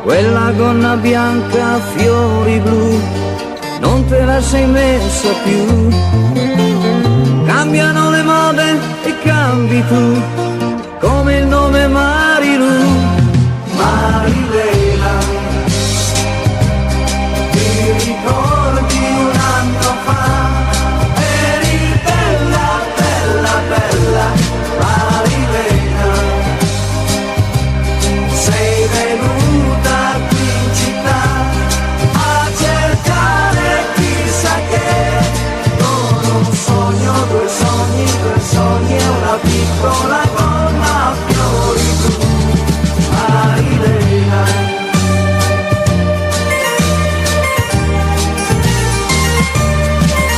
quella gonna bianca, fiori blu, non te la sei messa più. Cambiano le mode e cambi tu, come il nome Marilu. Marilena, ti ricordi un anno fa? Eri bella, bella, bella, Marilena. Sei venuta qui in città a cercare chissà che. Non un sogno, due sogni e una piccola gonna a fiori blu. Marilena.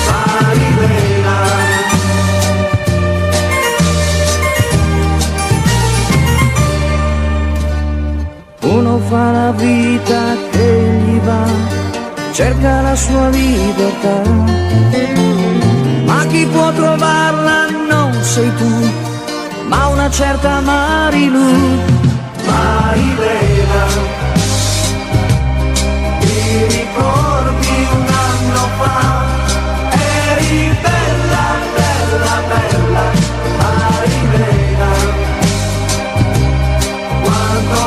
Marilena. Uno fa la vita che gli va, cerca la sua libertà, ma chi può trovarla non sei tu, ma una certa Marilu. Marilena, ti ricordi un anno fa? Eri bella, bella, bella, Marilena. Quando